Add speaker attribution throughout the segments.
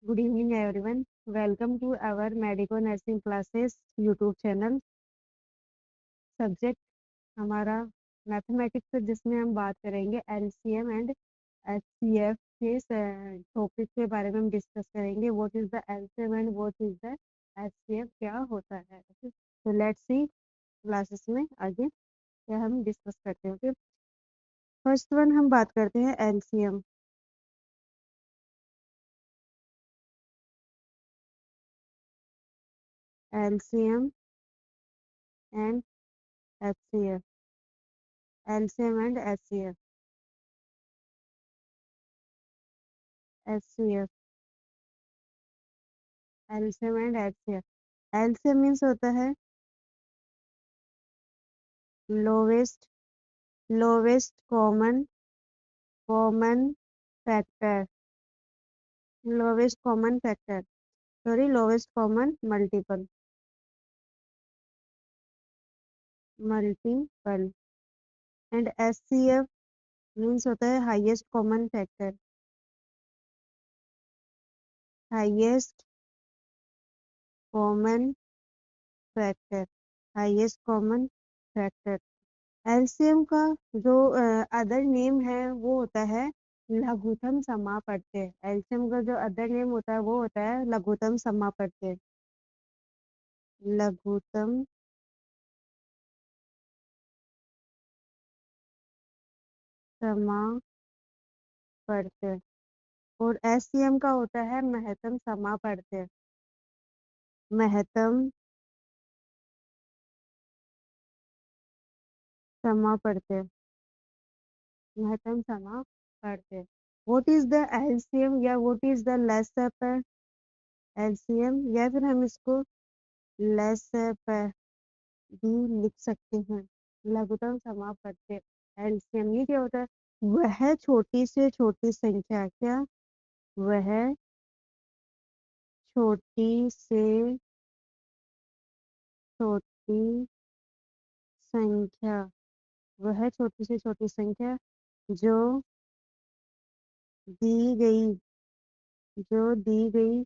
Speaker 1: Good evening, everyone. Welcome to our medical nursing classes YouTube channel. Subject हमारा mathematics है, जिसमें हम बात करेंगे एलसीएम एंड एचसीएफ के टॉपिक के बारे में हम डिस्कस करेंगे। What is the LCM and what is the HCF, क्या होता है। तो लेट्स सी क्लासेस में आगे क्या हम डिस्कस करते हैं। ओके, फर्स्ट वन हम बात करते हैं LCM. LCM and HCF. LCM and HCF. HCF. LCM and HCF. LCM means होता है lowest lowest common factor. Lowest common factor, sorry, lowest common multiple. And HCF means होता है highest common factor. Highest common factor. Highest common factor. LCM का जो other name है वो होता है लघुत्तम समापत्य। एलसीएम का जो अदर नेम होता है वो होता है लघुत्तम समापत्य। लघुत्तम समापत्य। और एचसीएम का होता है महत्तम समापत्य। महत्तम समापत्य। महत्तम समापत्य। व्हाट इज द एलसीएम या what is the lesser LCM, या फिर हम इसको लेसर भी लिख सकते हैं। लघुत्तम समापत्य एलसीएम ये क्या होता है? वह छोटी से छोटी संख्या, क्या? वह छोटी से छोटी संख्या। वह छोटी से छोटी संख्या जो दी गई जो दी गई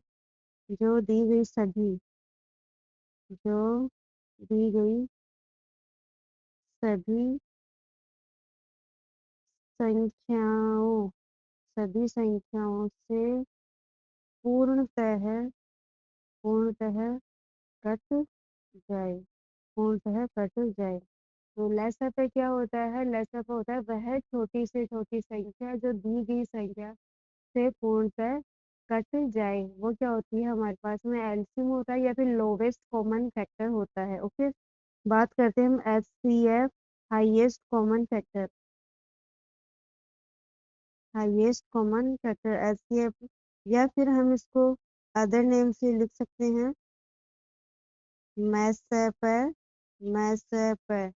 Speaker 1: जो दी गई सभी जो दी गई सभी संख्याओं सभी संख्याओं से पूर्णतः पूर्णतः कट जाए। पूर्णतः कट जाए। तो लेसर पे क्या होता है? लेसर पे होता है वह छोटी से छोटी संख्या जो दी गई संख्या से पूर्णतः कट जाए। वो क्या होती है? हमारे पास में एलसीएम होता है या फिर लोवेस्ट कॉमन फैक्टर होता है। ओके, बात करते हैं हम HCF, highest common factor. Highest common factor HCF, या फिर हम इसको अदर नेम से लिख सकते हैं मैसेपर। मैसेपर।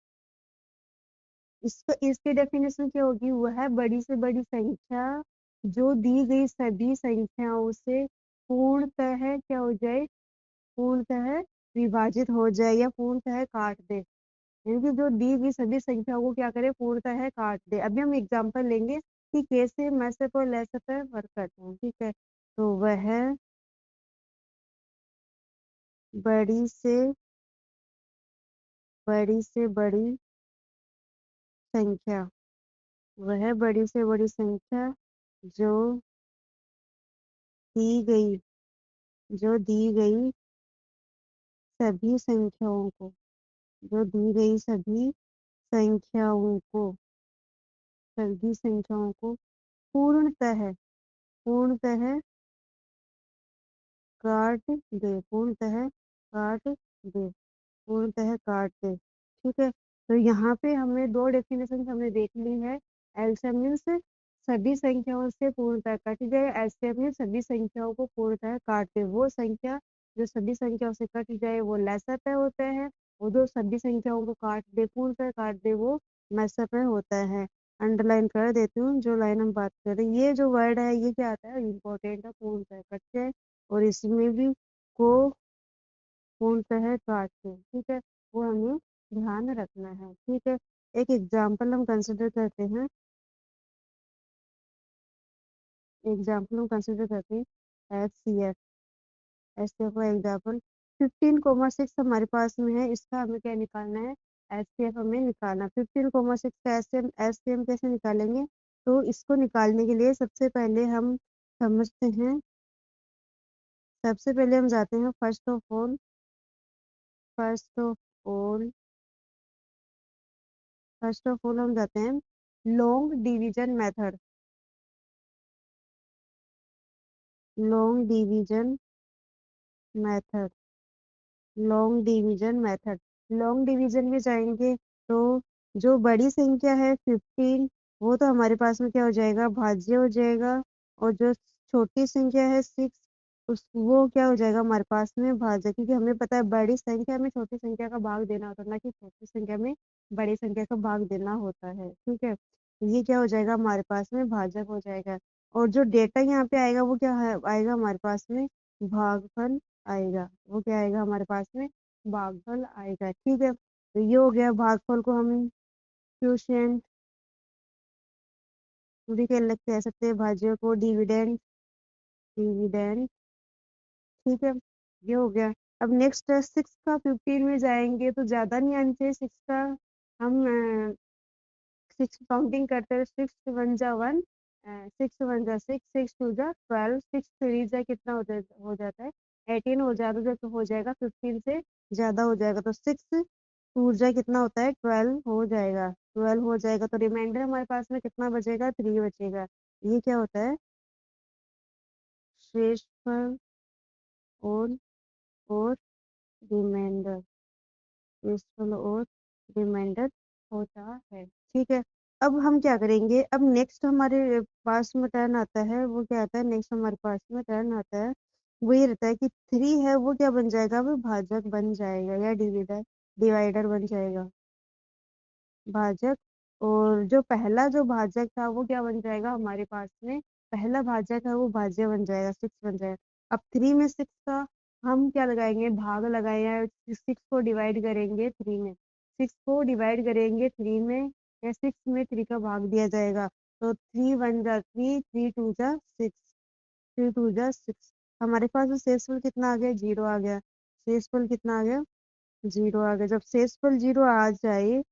Speaker 1: इसकी डेफिनेशन क्या होगी? वह बड़ी से बड़ी संख्या जो दी गई सभी संख्याओं से पूर्णतः क्या हो जाए? पूर्णतः विभाजित हो जाए या पूर्णतः काट दे। यानी कि जो दी गई सभी संख्याओं को क्या करे? पूर्णतः काट दे। अभी हम एग्जांपल लेंगे कि कैसे मैसेप और लेसप पे वर्क करते हैं। ठीक है, तो वह बड़ी से बड़ी संख्या। वह बड़ी से बड़ी संख्या जो दी गई सभी संख्याओं को जो दी गई संख्याओं को सभी संख्याओं को पूर्णतः पूर्णतः काट दे। पूर्णतः काट दे। पूर्णतः काट दे। ठीक है, तो यहाँ पे हमने दो डेफिनेशन हमने देख ली है। एलसीएम मीन्स सभी संख्याओं से पूर्णतः कट जाए। एचसीएफ मीन्स सभी संख्याओं को पूर्णतः काट दे। वो संख्या जो सभी संख्याओं से कट जाए वो लेसर पे होता है, वो जो सभी संख्याओं को काट दे, पूर्णतः काट दे, वो मैसर पे होता है। अंडरलाइन कर देती हूँ जो लाइन हम बात कर रहे हैं। ये जो वर्ड है ये क्या आता है? इम्पोर्टेंट है, पूर्णतः कट जाए। और इसमें भी को पूर्णतः काट दे। ठीक है, वो हमें ध्यान रखना है। ठीक है, एक एग्जाम्पल हम कंसिडर करते हैं। HCF, HCF का एग्जाम्पल 15,6 हमारे पास में है, इसका हमें क्या निकालना है, HCF हमें निकालना। 15,6 का HCM कैसे निकालेंगे, तो इसको निकालने के लिए सबसे पहले हम समझते हैं, सबसे पहले हम जाते हैं फर्स्ट ऑफ ऑल हम जाते हैं long division method. Long division method long division method long division में जाएंगे तो जो बड़ी संख्या है 15, वो तो हमारे पास में क्या हो जाएगा, भाज्य हो जाएगा। और जो छोटी संख्या है 6, उस वो क्या हो जाएगा हमारे पास में भाज्य, क्योंकि हमें पता है बड़ी संख्या में छोटी संख्या का भाग देना होता है, ना कि छोटी संख्या में बड़ी संख्या का भाग देना होता है। ठीक है, ये क्या हो जाएगा हमारे पास में भाजक हो जाएगा। और जो डेटा यहाँ पे आएगा वो क्या आएगा हमारे पास में, भागफल आएगा। वो क्या आएगा हमारे पास में, भागफल आएगा। ठीक है, तो ये हो गया भागफल को हम क्वोशिएंट भी कह सकते हैं, भाज्यों को डिविडेंड। डिविडेंड ठीक है, ये हो गया। अब नेक्स्ट है 6 का 15 में जाएंगे तो ज्यादा नहीं आनी चाहिए 6 का। हम 6 काउंटिंग करते हैं, 6 1 जा 1, 6 1 जा 6, 6 2 जा 12, 6 3 जा कितना हो जाता है 18 हो जाता है, तो हो जाएगा 15 से ज्यादा हो जाएगा, तो 6 2 जा कितना होता है 12 हो जाएगा। 12 हो जाएगा तो रिमाइंडर हमारे पास में कितना बचेगा, 3 बचेगा। ये क्या होता है, शेषफल और और रिमाइंडर, शेषफल और रिमाइंडर होता है। ठीक है, अब हम क्या करेंगे, अब नेक्स्ट हमारे पास में टर्न आता है, वो क्या आता है, नेक्स्ट हमारे पास में टर्न आता है, वो ये रहता है कि 3 है वो क्या बन जाएगा, वो भाजक बन जाएगा या डिवाइडर बन जाएगा, भाजक। और जो पहला जो भाजक था वो क्या बन जाएगा हमारे पास में, पहला भाजक है वो भाज्य बन जाएगा, 6 बन जाएगा। अब 3 में 6 का हम क्या लगाएंगे, भाग लगाएंगे, 6 को डिवाइड करेंगे 3 में, 6 को डिवाइड करेंगे 3 में, या 6 में 3 का भाग दिया जाएगा, तो 3 1 जा 3, 3 2 जा 6, 3 2 जा 6। हमारे पास में शेषफल कितना आ गया, 0 आ गया। शेषफल कितना आ गया, 0 आ गया। जब शेषफल 0 आ जाए,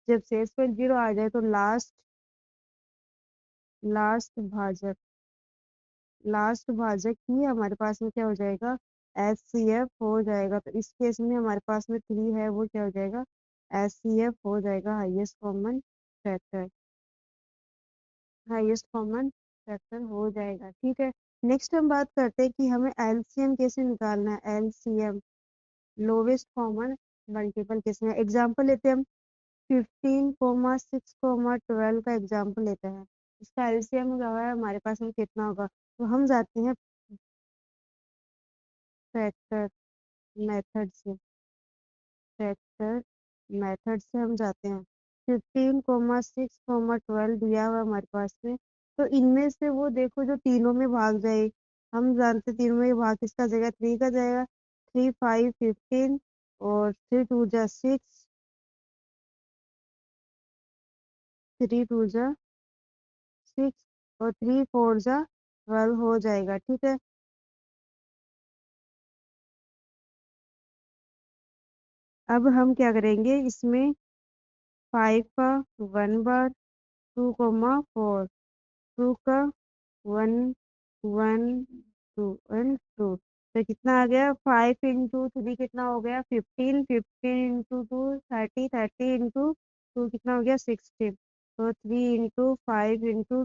Speaker 1: जब शेषफल 0 आ जाए तो लास्ट भाजक लास्ट भाजक ही हमारे पास में क्या हो जाएगा, HCF हो जाएगा। तो इस केस में हमारे पास में 3 है वो क्या हो जाएगा, HCF हो जाएगा, हाईएस्ट कॉमन फैक्टर हो जाएगा। ठीक है, नेक्स्ट हम बात करते हैं कि हमें LCM कैसे निकालना है। LCM लोवेस्ट कॉमन मल्टीपल कैसे है, एग्जाम्पल लेते हैं हम 15,6,12 का एग्जाम्पल लेते हैं। इसका एलसीएम क्या है हमारे पास में कितना होगा, तो हम जाते हैं फैक्टर मेथड से फैक्टर मेथड से हम जाते हैं। 15,6,12 दिया हुआ है हमारे पास में, तो इनमें से वो देखो जो तीनों में भाग जाए, हम जानते तीनों में भाग किसका जाएगा, 3 का जाएगा। 3 5 15 और 3 2 जा 6, 3 2 जा 6 और 3 4 जा 12 हो जाएगा। ठीक है, अब हम क्या करेंगे इसमें, 5 का 1 बार, 2,4, 2 का 1 1 2 तो कितना आ गया, 5 × 3 कितना हो गया 15, 15 × 2 30, 30 × 2 कितना हो गया 60, तो 3 × 5 × 2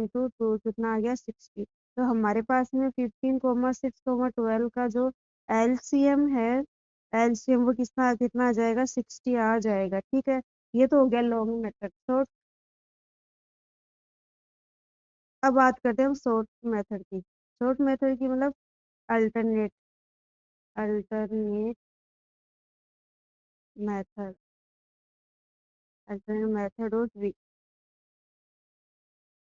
Speaker 1: × 2 कितना आ गया 60। तो हमारे पास में 15,6,12 का जो एलसीएम है, एलसीएम वो कितना कितना आ जाएगा, 60 आ जाएगा। ठीक है, ये तो हो गया लॉन्ग मेथड। शॉर्ट, अब बात करते हैं हम शॉर्ट मेथड की। शॉर्ट मेथड की मतलब alternate alternate method alternate method of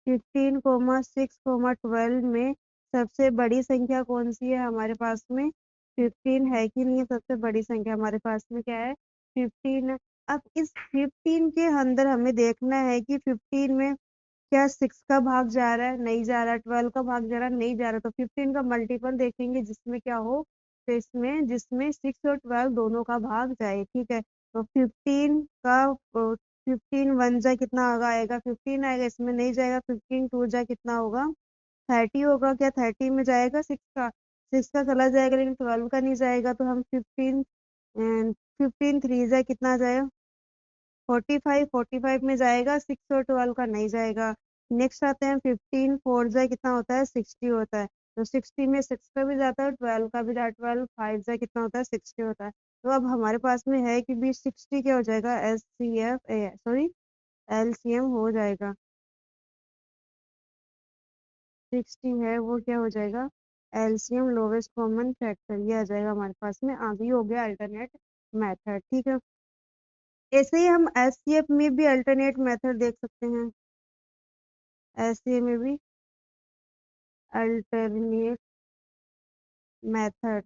Speaker 1: 15,6,12 में सबसे बड़ी संख्या कौन सी है हमारे पास में, 15 है कि नहीं है, सबसे बड़ी संख्या हमारे पास में क्या है, 15 है। अब इस 15 के अंदर हमें देखना है कि 15 में क्या 6 का भाग जा रहा है? नहीं जा रहा। 12 का भाग जा रहा है? नहीं जा रहा। तो 15 का मल्टीपल देखेंगे जिसमें क्या हो, तो इसमें जिसमें 6 और 12 दोनों का भाग जाए, ठीक है। तो 15 का 15 वन जा कितना आएगा? 15 आएगा, इसमें नहीं जाएगा। 15 टू जा कितना होगा? 30 होगा। क्या 30 में जाएगा 6 का? 6 का चला जाएगा, लेकिन 12 का नहीं जाएगा। तो हम 15 थ्री जा कितना आ जाएगा? 45। 45 में जाएगा। 6 और 12 का नहीं जाएगा। नेक्स्ट आते हैं 15 फोर जा कितना होता है? 60 होता है। तो 60 में 6 का भी जाता है, 12 का भी जाता है। 12 फाइव जा कितना होता है? 60 होता है। तो अब हमारे पास में है कि भी 60 क्या हो जाएगा? S C F sorry LCM हो जाएगा। 60 है वो क्या हो जाएगा? एलसीएम लोवेस्ट कॉमन फैक्टर, ये आ जाएगा हमारे पास में। अभी हो गया अल्टरनेट मेथड, ठीक है। ऐसे ही हम एससीएफ में भी अल्टरनेट मेथड देख सकते हैं। एससीएफ में भी अल्टरनेट मेथड,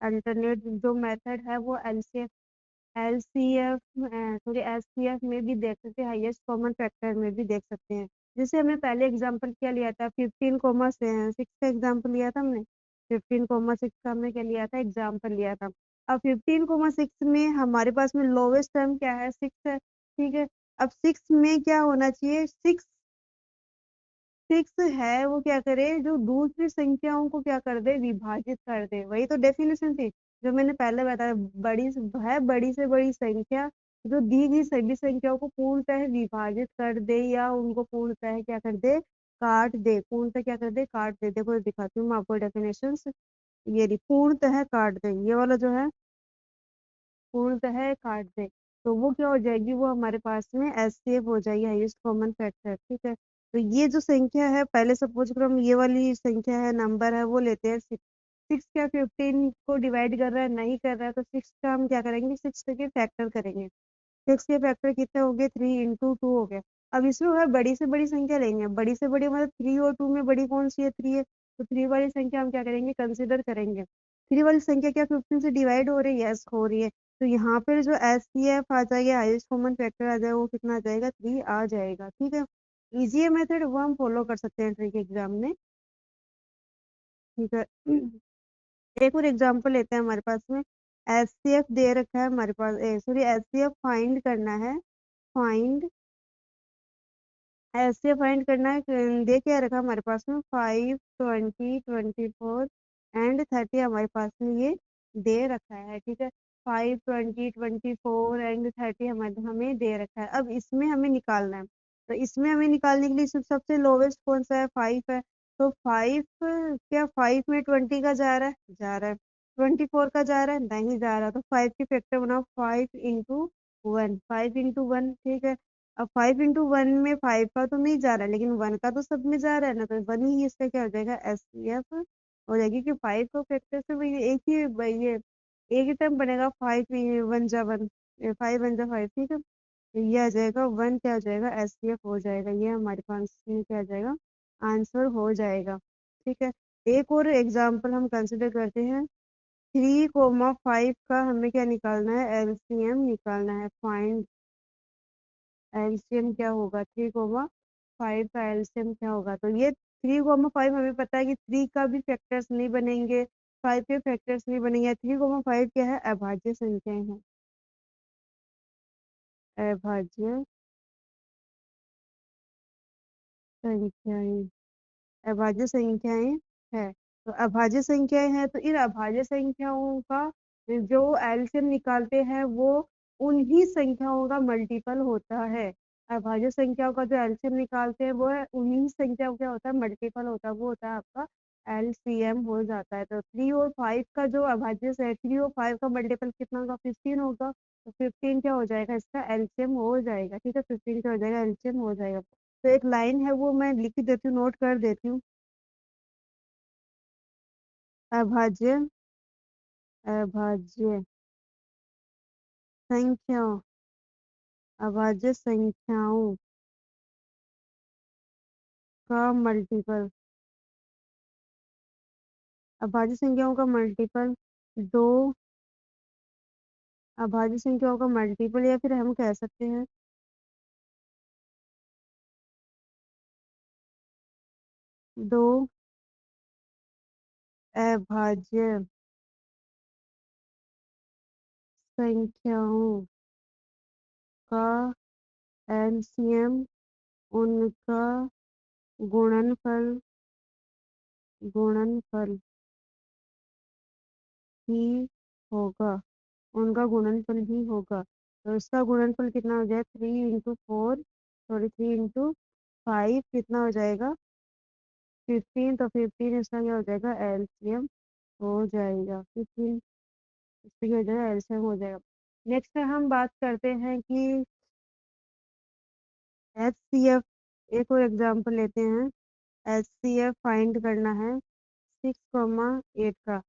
Speaker 1: अल्टरनेट जो मेथड है वो एलसीएफ एलसीएफ सॉरी एससीएफ में भी देख सकते हैं, हाईएस्ट कॉमन फैक्टर में भी देख सकते हैं। जैसे हमने पहले एग्जांपल क्या लिया था? 15,6 का एग्जांपल लिया था हमने। 15,6 का हमने क्या लिया था? एग्जांपल लिया था। अब 15,6 में हमारे पास में लोवेस्ट टर्म क्या है? 6 है, ठीक है। अब 6 में क्या होना चाहिए? 6 है वो क्या करे? जो दूसरी संख्याओं को क्या कर दे? विभाजित कर दे। वही तो डेफिनेशन थी जो मैंने पहले बताया। बड़ी से बड़ी संख्या जो दी गई सभी संख्याओं को पूर्णतः विभाजित कर दे, या उनको पूर्णतः क्या कर दे? काट दे। पूर्णतः क्या कर दे? काट दे। देखो दिखाती हूँ मैं आपको डेफिनेशन। ये रही, पूर्णतः काट दे, ये वाला जो है पूर्णतः काट दे। तो वो क्या हो जाएगी? वो हमारे पास में एससीएफ हो जाएगी, हाईएस्ट कॉमन फैक्टर, ठीक है। तो ये जो संख्या है, पहले सपोज करो हम ये वाली संख्या है, नंबर है, वो लेते हैं 6। 6 क्या 15 को डिवाइड कर रहा है? नहीं कर रहा है। तो 6 का हम क्या करेंगे? 6 के फैक्टर करेंगे। 6 के फैक्टर कितने हो गए? 3 × 2 हो गए। अब इसमें है बड़ी से बड़ी संख्या लेंगे। बड़ी से बड़ी मतलब 3 और 2 में बड़ी कौन सी है? 3 है। तो 3 वाली संख्या हम क्या करेंगे? कंसिडर करेंगे। 3 वाली संख्या क्या 15 से डिवाइड हो रही है? यस हो रही है। तो यहाँ पर जो एस सी एफ आ जाएगा, हाईएस्ट कॉमन फैक्टर आ जाएगा, वो कितना आ जाएगा? 3 आ जाएगा, ठीक है। इजी है मेथड, वो हम फॉलो कर सकते हैं ट्रिक एग्जाम में, ठीक है। एक और एग्जांपल लेते हैं हमारे पास में। एस सी एफ दे रखा है हमारे पास, sorry S C F find करना है। फाइंड ऐसे फाइंड करना है। दे क्या रखा हमारे पास में? 5 20 24 एंड 30 हमारे पास में ये दे रखा है, ठीक है। 5 20 24 एंड 30 हमारे हमें दे रखा है। अब इसमें हमें निकालना है। तो इसमें हमें निकालने के लिए सबसे लोवेस्ट कौन सा है? 5 है। तो 5 क्या 5 में 20 का जा रहा है? जा रहा है। 24 का जा रहा है? नहीं जा रहा। तो 5 के फैक्टर बनाओ। 5 × 1, 5 × 1, ठीक है। अब 5 × 1 में 5 का तो नहीं जा रहा है, लेकिन 1 का तो सब में जा रहा है ना। तो 1 ही इसका क्या हो जाएगा? एस सी एफ हो जाएगी। कि 5 को फैक्टर से वही ये एक ही टर्म बनेगा। 5 वन जा 1, 5 वन जा 5, ठीक है। तो ये आ जाएगा 1 क्या हो जाएगा? एस सी एफ हो जाएगा। ये हमारे पास में क्या आ जाएगा? आंसर हो जाएगा, ठीक है। एक और एग्जाम्पल हम कंसिडर करते हैं। 3,5 का हमें क्या निकालना है? एलसीएम निकालना है। फाइंड एलसीएम क्या होगा? 3,5 का एलसीएम क्या होगा? तो ये 3,5 हमें पता है कि 3 का भी फैक्टर्स नहीं बनेंगे, 5 के फैक्टर्स नहीं बनेंगे। 3,5 क्या है? अभाज्य संख्याएं हैं। अभाज्य संख्याएं, अभाज्य संख्याएं है। तो अभाज्य संख्याएं हैं, तो इन अभाज्य संख्याओं का जो एलसीएम निकालते हैं वो उन्हीं संख्याओं का मल्टीपल होता है। अभाज्य संख्याओं का जो एलसीएम निकालते हैं वो है उन्हीं संख्याओं क्या होता है? मल्टीपल होता है। वो होता है आपका एलसीएम हो जाता है। तो 3 और 5 का जो अभाज्य है, 3 और 5 का मल्टीपल कितना होगा? 15 होगा। तो 15 क्या हो जाएगा? इसका एलसीएम हो जाएगा, ठीक है। 15 क्या हो जाएगा? एलसीएम हो जाएगा। तो एक लाइन है वो मैं लिख देती हूँ, नोट कर देती हूँ। अभाज्य अभाज्य संख्याओं अभाज्य संख्याओं का मल्टीपल, अभाज्य संख्याओं का मल्टीपल दो अभाज्य संख्याओं का मल्टीपल, या फिर हम कह सकते हैं दो अभाज्य संख्याओं का एलसीएम उनका गुणनफल गुणनफल ही होगा, उनका गुणनफल ही होगा। तो इसका गुणनफल कितना हो जाएगा, 3 into 4, सॉरी 3 into 5 कितना हो जाएगा, 15। तो 15 इसका क्या हो जाएगा, एलसीएम हो जाएगा। 15 इसका क्या हो जाएगा, एलसीएम हो जाएगा। नेक्स्ट हम बात करते हैं कि एचसीएफ, एक और एग्जांपल लेते हैं। एचसीएफ फाइंड करना है 6,8 का।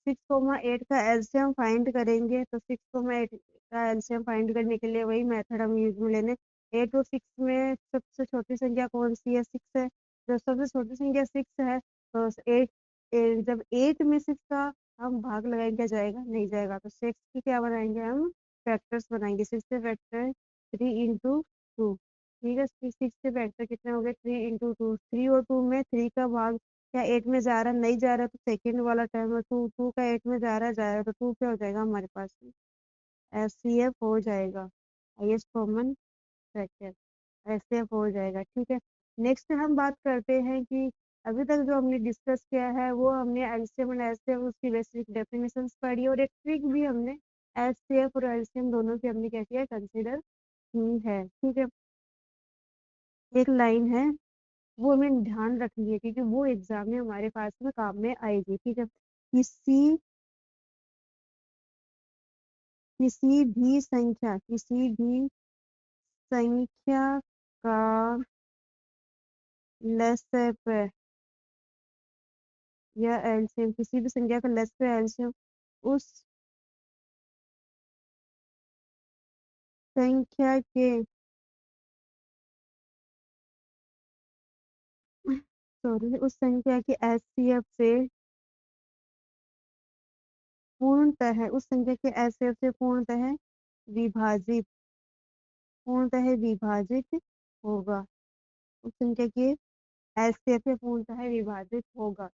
Speaker 1: 6,8 का एलसीएम फाइंड करेंगे तो 6,8 का एलसीएम फाइंड करने के लिए वही मेथड हम यूज में लेने। 8 और 6 में सबसे छोटी संख्या कौन सी है, 6 है। जब सबसे छोटी संख्या 6 है तो 8, जब 8 में 6 का हम भाग लगाएंगे क्या जाएगा, नहीं जाएगा। तो 6 की क्या बनाएंगे हम, फैक्टर्स बनाएंगे। 6 से फैक्टर 3 into 2, ठीक है। 6 से फैक्टर कितने हो गए, 3 into 2। 3 और 2 में 3 का भाग क्या 8 में जा रहा है, नहीं जा रहा, तो सेकंड वाला टर्म है 2, 2 का 8 में जा रहा है, जाएगा तो 2 क्या हो जाएगा हमारे पास में, एचसीएफ हो जाएगा, हाईएस्ट कॉमन फैक्टर, एचसीएफ हो जाएगा, ठीक है। नेक्स्ट हम बात करते हैं कि अभी तक जो हमने डिस्कस किया है वो हमने एलसीएम और एचसीएफ उसकी बेसिक डेफिनेशंस पढ़ी और एक ट्रिक भी हमने एचसीएफ और एलसीएम दोनों की हमने क्या किया, कंसिडर की है, ठीक है। एक लाइन है वो हमें ध्यान रखनी है क्योंकि वो एग्जाम में हमारे पास में काम में आएगी, ठीक है। किसी भी संख्या का लेसेप या एलसीएम, किसी भी संख्या का लेसेप या एलसीएम उस संख्या के सॉरी उस संख्या के एचसीएफ से पूर्णतः, उस संख्या के एचसीएफ से विभाजित पूर्णतः विभाजित होगा, उस संख्या के एचसीएफ से पूर्णतः विभाजित होगा।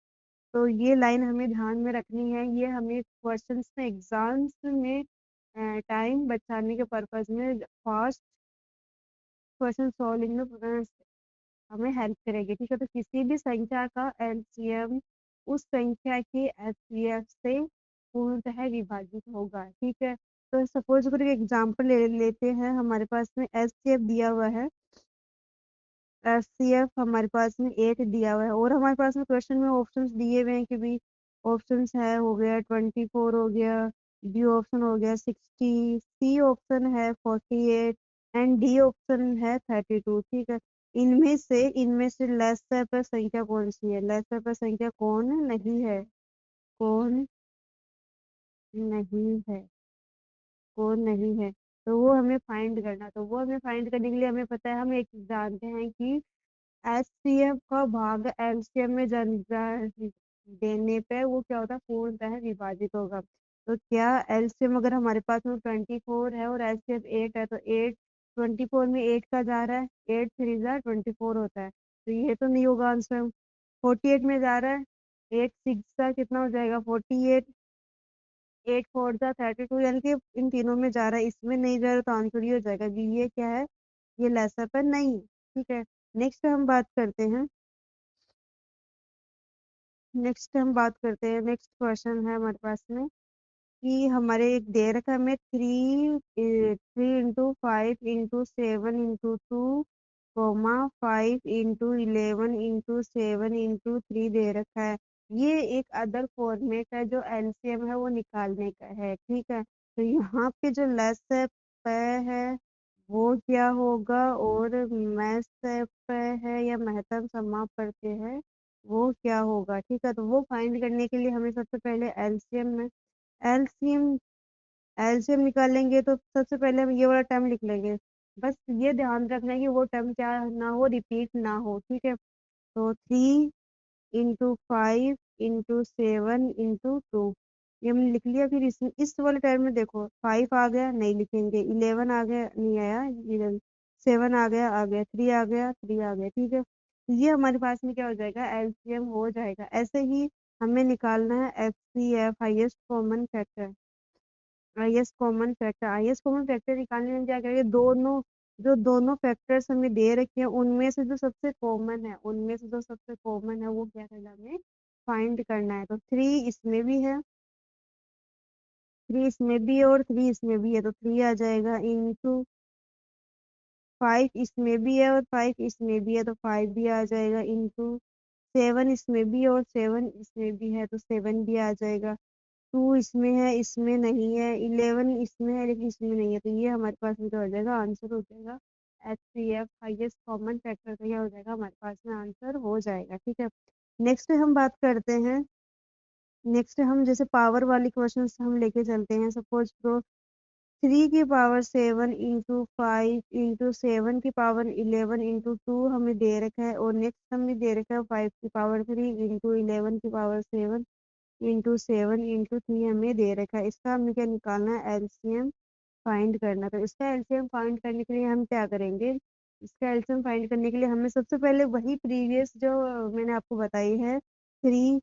Speaker 1: तो ये लाइन हमें ध्यान में रखनी है, ये हमें क्वेश्चंस में एग्जाम्स में टाइम बचाने के पर्पज में फास्ट क्वेश्चन सॉल्विंग में हमें हेल्प करेगी, ठीक है। तो किसी भी संख्या का एलसीएम उस संख्या के एचसीएफ से पूर्णतः विभाजित होगा, ठीक है। तो सपोज करो एग्जाम्पल लेते हैं, हमारे पास में एचसीएफ दिया हुआ है, एचसीएफ हमारे पास में 8 दिया हुआ है और हमारे पास में क्वेश्चन में ऑप्शंस दिए हुए हैं कि भी ऑप्शंस है, हो गया 24 हो गया, बी ऑप्शन हो गया 60, सी ऑप्शन है 48 एंड डी ऑप्शन है 32, ठीक है। इनमें से लेस पर संख्या कौन सी है, लेस पर संख्या कौन नहीं है, कौन नहीं है, कौन नहीं है। तो वो हमें फाइंड करना, तो वो हमें फाइंड करने के लिए हमें पता है, हम एक जानते हैं कि एचसीएफ का भाग एलसीएम में देने पे वो क्या होता है, पूर्णतः विभाजित होगा। तो क्या एलसीएम अगर हमारे पास में 24 है और एचसीएफ 8 है तो 8, 24 में 8 का जा रहा है, 8 3 जा 24 होता है, तो ये तो नहीं होगा आंसर। 48 में जा रहा है, 8 6 का कितना हो जाएगा 48, 8 4 जा 32, यानी कि इन तीनों में जा रहा है, इसमें नहीं जा रहा तो आंसर ये हो जाएगा कि ये क्या है, ये लेसर पर नहीं है, ठीक है। नेक्स्ट हम बात करते हैं, नेक्स्ट क्वेश्चन है हमारे पास में कि हमारे एक दे रखा है, हमें 3 into 5 into 7 into 2 5 into 11 into 7 into 3 दे रखा है। ये एक अदर फॉर्मेट है जो एलसीएम है वो निकालने का है, ठीक है। तो यहाँ पे जो लेस है वो क्या होगा और मैथ है या महत्तम समाप्त करते हैं वो क्या होगा, ठीक है। तो वो फाइंड करने के लिए हमें सबसे पहले एलसीएम एलसीएम निकालेंगे तो सबसे पहले हम ये वाला टर्म लिख लेंगे। बस ये ध्यान रखना है कि वो टर्म क्या ना हो, रिपीट ना हो, ठीक है। तो 3 into 5 into 7 into 2 ये हमने लिख लिया। फिर इस वाले टर्म में देखो 5 आ गया, नहीं लिखेंगे, 11 आ गया, नहीं आया, 11 7 आ गया, 3 आ गया, 3 आ गया, ठीक है। ये हमारे पास में क्या हो जाएगा, एलसीएम हो जाएगा। ऐसे ही हमें निकालना है HCF, highest common factor. Highest common factor निकालने में क्या करेंगे, दोनों फैक्टर्स हमें दे रखे हैं, उनमें से जो सबसे कॉमन है, वो क्या करना है, हमें फाइंड करना है। तो 3 इसमें भी है, 3 इसमें भी है और 3 इसमें भी है, तो 3 आ जाएगा इंटू 5 इसमें भी है और 5 इसमें भी है, तो 5 भी आ जाएगा इंटू 7 इसमें भी है और 7 इसमें भी है, तो 7 भी आ जाएगा। 2 इसमें है, इसमें नहीं है। 11 इसमें है लेकिन इसमें नहीं है, तो ये हमारे पास में क्या हो जाएगा, आंसर हो जाएगा। एचसीएफ हाईएस्ट कॉमन फैक्टर का क्या हो जाएगा, हमारे पास में आंसर हो जाएगा। ठीक है, नेक्स्ट हम बात करते हैं। नेक्स्ट हम जैसे पावर वाली क्वेश्चन हम लेके चलते हैं। सपोज प्रो 3 की पावर 7 इंटू 5 इंटू 7 की पावर 11 इंटू 2 हमें दे रखा है, और नेक्स्ट हमें दे रखा है 5 की पावर 3 इंटू 11 की पावर 7 इंटू 7 इंटू 3 हमें दे रखा है। इसका हमें क्या निकालना है, एलसीएम फाइंड करना। तो इसका एलसीएम फाइंड करने के लिए हम क्या करेंगे, इसका एलसीएम फाइंड करने के लिए हमें सबसे पहले वही प्रीवियस जो मैंने आपको बताई है, 3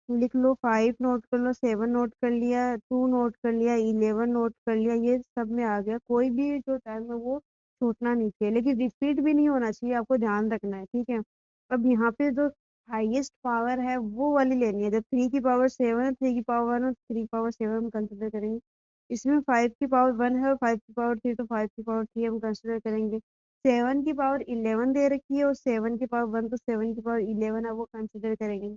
Speaker 1: लिख लो, 5 नोट कर लो, 7 नोट कर लिया, 2 नोट कर लिया, 11 नोट कर लिया, ये सब में आ गया। कोई भी जो टर्म है वो छूटना नहीं चाहिए, लेकिन रिपीट भी नहीं होना चाहिए, आपको ध्यान रखना है। ठीक है, अब यहाँ पे जो हाईएस्ट पावर है वो वाली लेनी है। जब 3 की पावर 7 है, 3 की पावर 1 3 पावर 7 हम कंसिडर करेंगे। इसमें 5 की पावर 1 है और 5 की पावर 3, तो 5 की पावर 3 हम कंसिडर करेंगे। 7 की पावर 11 दे रखी है और 7 की पावर 1, तो 7 की पावर 11 है, वो कंसिडर करेंगे।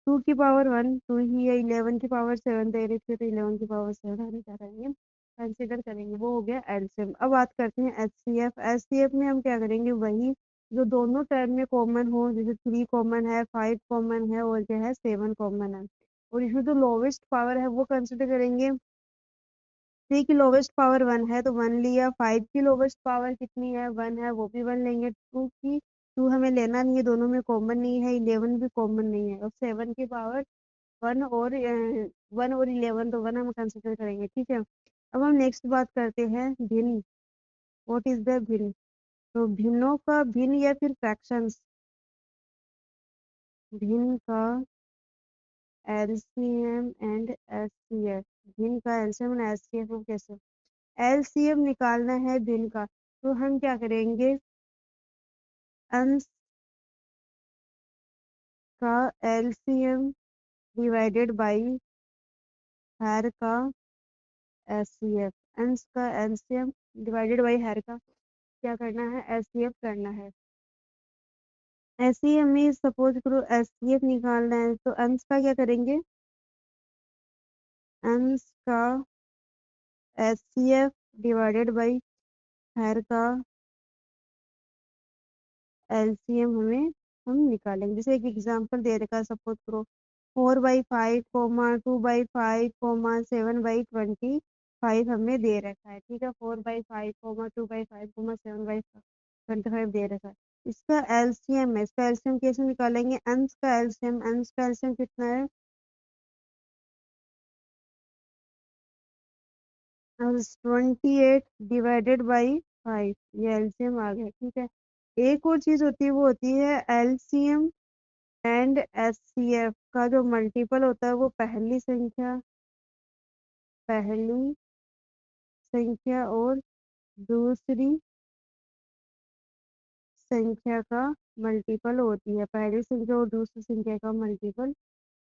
Speaker 1: 2 की पावर 1 2 ही है, 11 की पावर 7 दे रखी है, तो 11 की पावर 7 हम क्या करेंगे, कंसिडर करेंगे। वो हो गया एलसीएम। अब बात करते हैं एचसीएफ। एचसीएफ में हम क्या करेंगे, वही जो दोनों टर्म में कॉमन हो, जैसे 3 कॉमन है, 5 कॉमन है और क्या है, 7 कॉमन है। और इसमें जो लोवेस्ट पावर है वो कंसिडर करेंगे। 3 की लोवेस्ट पावर 1 है तो 1 लिया। 5 की लोवेस्ट पावर कितनी है, 1 है, वो भी 1 लेंगे। 2 हमें लेना नहीं है, दोनों में कॉमन नहीं है। 11 भी कॉमन नहीं है। और 7 की पावर 1 और 11, तो 1 हम कंसिडर करेंगे। ठीक है, अब हम नेक्स्ट बात करते हैं भिन्न। व्हाट इज द भिन्न? तो भिन्नों का भिन्न या फिर फ्रैक्शंस, भिन्न का एलसीएम एंड एचसीएफ। भिन्न का एलसीएम एंड एचसीएफ को कैसे, एलसीएम निकालना है भिन्न का, तो हम क्या करेंगे, अंश का एलसीएम डिवाइडेड बाई हर का एचसीएफ। अंश का एलसीएम डिवाइडेड बाई हर का क्या करना है, एचसीएफ करना है। ऐसे ही हमें सपोज करो एचसीएफ निकालना है, तो अंश का क्या करेंगे, अंश का एचसीएफ डिवाइडेड बाई हर का एलसीएम हम निकालेंगे। जैसे एक एग्जांपल दे रखा है, सपोज करो 4/5 2/5 7/25 हमें दे रखा है। ठीक है, 4/5 2/5 7/25 दे रखा है। इसका एलसीएम है, इसका एलसीएम कैसे निकालेंगे, अंश का एलसीएम। अंश का एलसीएम कितना है, 28 डिवाइडेड बाई 5, ये एलसीएम आ गया। ठीक है, एक और चीज होती है, वो होती है एलसीएम एंड एचसीएफ का जो मल्टीपल होता है, वो पहली संख्या और दूसरी संख्या का मल्टीपल होती है। पहली संख्या और दूसरी संख्या का मल्टीपल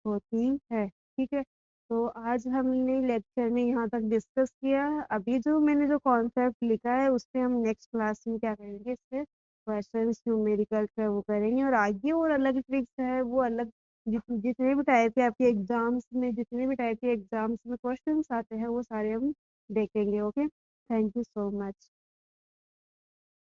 Speaker 1: होती है। ठीक है, तो आज हमने लेक्चर में यहाँ तक डिस्कस किया। अभी जो मैंने जो कॉन्सेप्ट लिखा है उससे हम नेक्स्ट क्लास में क्या करेंगे, इससे क्वेश्चंस न्यूमेरिकल्स है वो करेंगे, और आगे और अलग ट्रिक्स है वो अलग, जितने भी टाइप के आपके एग्जाम्स में, जितने भी टाइप के एग्जाम्स में क्वेश्चंस आते हैं वो सारे हम देखेंगे। Okay, thank you so much.